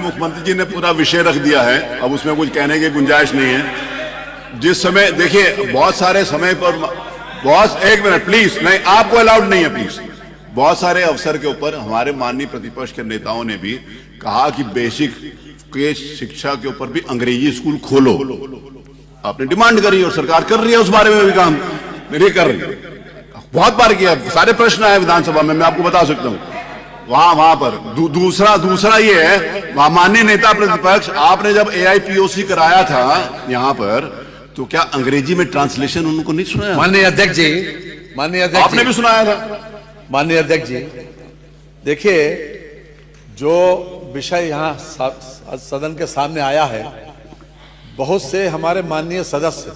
मुख्यमंत्री जी ने पूरा विषय रख दिया है, अब उसमें कुछ कहने की गुंजाइश नहीं है। जिस समय देखिए बहुत सारे समय पर एक मिनट प्लीज, नहीं आपको अलाउड नहीं है प्लीज। बहुत सारे अवसर के ऊपर हमारे माननीय प्रतिपक्ष के नेताओं ने भी कहा कि बेसिक के शिक्षा के ऊपर भी अंग्रेजी स्कूल खोलो। आपने डिमांड करी और सरकार कर रही है उस बारे में भी काम नहीं कर रही है। बहुत बार किया, सारे प्रश्न आए विधानसभा में, मैं आपको बता सकता हूं वहां पर। दूसरा ये है, माननीय नेता प्रतिपक्ष, आपने जब AIPOC कराया था यहां पर, तो क्या अंग्रेजी में ट्रांसलेशन उनको नहीं सुनाया? माननीय अध्यक्ष जी, आपने भी सुनाया था। माननीय अध्यक्ष जी, देखिए जो विषय यहाँ सदन के सामने आया है, बहुत से हमारे माननीय सदस्य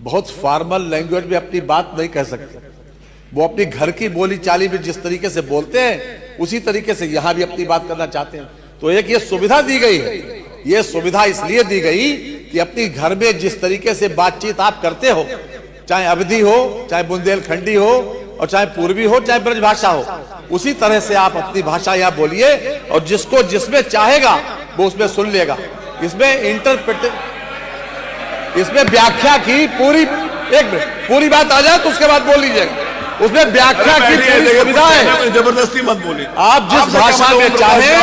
बहुत फॉर्मल लैंग्वेज में अपनी बात नहीं कह सकते। वो अपनी घर की बोली चाली में जिस तरीके से बोलते हैं उसी तरीके से यहाँ भी अपनी बात करना चाहते हैं। तो एक ये सुविधा दी गई है, ये सुविधा इसलिए दी गई कि अपनी घर में जिस तरीके से बातचीत आप करते हो, चाहे अवधी हो, चाहे बुंदेलखंडी हो, और चाहे पूर्वी हो, चाहे ब्रजभाषा हो, उसी तरह से आप अपनी भाषा यहाँ बोलिए और जिसको जिसमें चाहेगा वो उसमें सुन लेगा। इसमें व्याख्या की पूरी बात आ जाए तो उसके बाद बोल लीजिएगा। उसमें व्याख्या की पूरी सुविधा है, जबरदस्ती मत बोलिए। आप जिस भाषा में चाहे,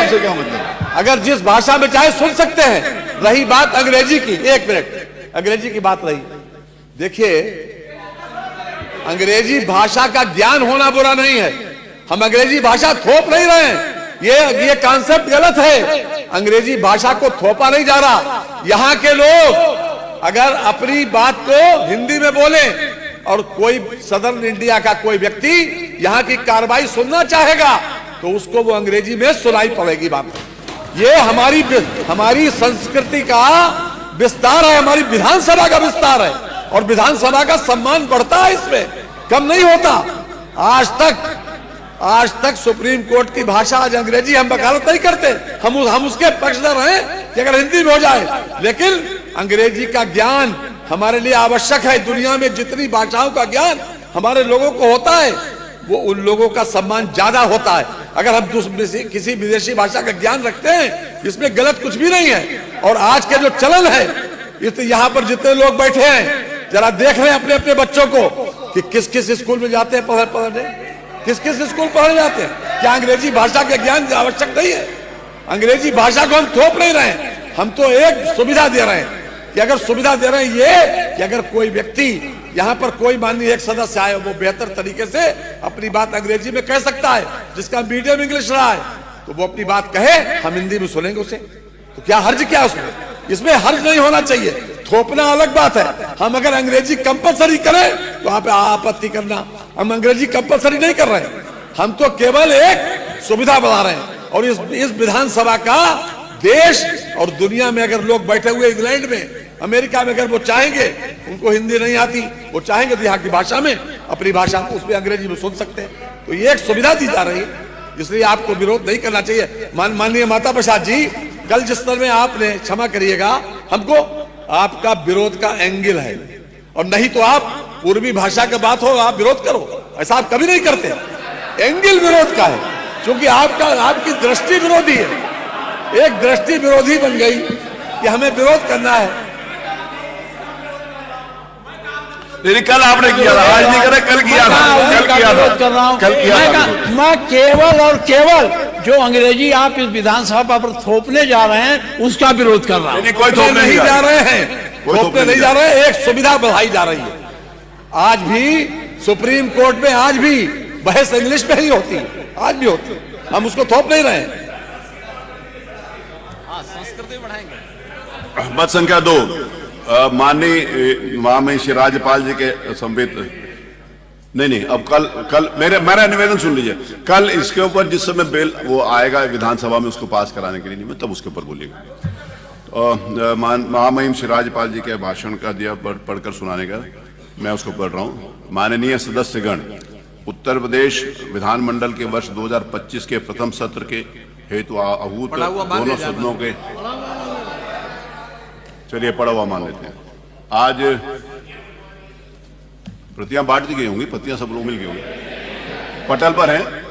अगर जिस भाषा में चाहे सुन सकते हैं। रही बात अंग्रेजी की, एक मिनट, अंग्रेजी की बात रही, देखिए अंग्रेजी भाषा का ज्ञान होना बुरा नहीं है, हम अंग्रेजी भाषा थोप नहीं रहे हैं, ये कॉन्सेप्ट गलत है। अंग्रेजी भाषा को थोपा नहीं जा रहा। यहाँ के लोग अगर अपनी बात को हिंदी में बोले और कोई सदर्न इंडिया का कोई व्यक्ति यहाँ की कार्रवाई सुनना चाहेगा तो उसको वो अंग्रेजी में सुनाई पड़ेगी बात। ये हमारी संस्कृति का विस्तार है, हमारी विधानसभा का विस्तार है, और विधानसभा का सम्मान बढ़ता है, इसमें कम नहीं होता। आज तक सुप्रीम कोर्ट की भाषा आज अंग्रेजी, हम वकालत नहीं करते, हम उसके पक्षधर हैं कि अगर हिंदी में हो जाए, लेकिन अंग्रेजी का ज्ञान हमारे लिए आवश्यक है। दुनिया में जितनी भाषाओं का ज्ञान हमारे लोगों को होता है, वो उन लोगों का सम्मान ज्यादा होता है। अगर हम किसी विदेशी भाषा का ज्ञान रखते हैं, इसमें गलत कुछ भी नहीं है। और आज के जो चलन है, यहाँ पर जितने लोग बैठे हैं, जरा देख रहे हैं अपने अपने बच्चों को कि किस किस स्कूल में जाते हैं पढ़ने, किस किस स्कूल पढ़ने जाते हैं। क्या अंग्रेजी भाषा के ज्ञान आवश्यक नहीं है? अंग्रेजी भाषा को हम थोप नहीं रहे हैं, हम तो एक सुविधा दे रहे हैं कि अगर सुविधा दे रहे हैं ये कि अगर कोई व्यक्ति यहाँ पर कोई माननीय एक सदस्य आए, वो बेहतर तरीके से अपनी बात अंग्रेजी में कह सकता है, जिसका मीडियम इंग्लिश रहा है, तो वो अपनी बात कहे, हम हिंदी में सुनेंगे उसे। तो क्या हर्ज क्या उसमें? इसमें हर्ज नहीं होना चाहिए। थोपना अलग बात है। हम अगर अंग्रेजी कंपलसरी करें तो आप आपत्ति करना, हम अंग्रेजी कंपलसरी नहीं कर रहे हैं, हम तो केवल एक सुविधा बना रहे हैं। और इस विधानसभा का देश और दुनिया में अगर लोग बैठे हुए इंग्लैंड में, अमेरिका में, अगर वो चाहेंगे, उनको हिंदी नहीं आती, वो चाहेंगे तो यहाँ की भाषा में, अपनी भाषा उसमें अंग्रेजी में सुन सकते हैं। तो ये एक सुविधा दी जा रही है, इसलिए आपको विरोध नहीं करना चाहिए। माननीय माता प्रसाद जी, कल जिस तरह में आपने, क्षमा करिएगा, हमको आपका विरोध का एंगल है, और नहीं तो आप पूर्वी भाषा की बात हो आप विरोध करो, ऐसा आप कभी नहीं करते। एंगल विरोध का है, क्योंकि आपकी दृष्टि विरोधी है, एक दृष्टि विरोधी बन गई कि हमें विरोध करना है। लेकिन कल आपने किया था, आज नहीं करा, कल किया था। मैं केवल और केवल जो अंग्रेजी आप इस विधानसभा पर थोपने जा रहे हैं उसका विरोध कर रहा हूं। कोई थोपने नहीं जा रहे हैं, थोपने नहीं जा रहे हैं, एक सुविधा बढ़ाई जा रही है। आज भी सुप्रीम कोर्ट में आज भी बहस इंग्लिश में ही होती है, आज भी होती है, हम उसको थोप नहीं रहे हैं। संस्कृति बढ़ाएंगे। मत संख्या 2, माननीय महामहिम श्री राज्यपाल जी के संबित नहीं, अब कल मेरा निवेदन सुन लीजिए। कल इसके ऊपर जिस समय बिल वो आएगा विधानसभा में उसको पास कराने के लिए, तब उसके ऊपर बोलिएगा। महामहिम श्री राज्यपाल जी के भाषण का दिया पढ़कर सुनाने का मैं उसको पढ़ रहा हूँ। माननीय सदस्यगण, उत्तर प्रदेश विधानमंडल के वर्ष 2025 के प्रथम सत्र के हेतु आहूत दोनों सदनों के, चलिए पढ़ा हुआ मान लेते हैं। आज प्रतियां बांट दी गई होंगी, प्रतियां सब लोग मिल गए होंगे, पटल पर हैं।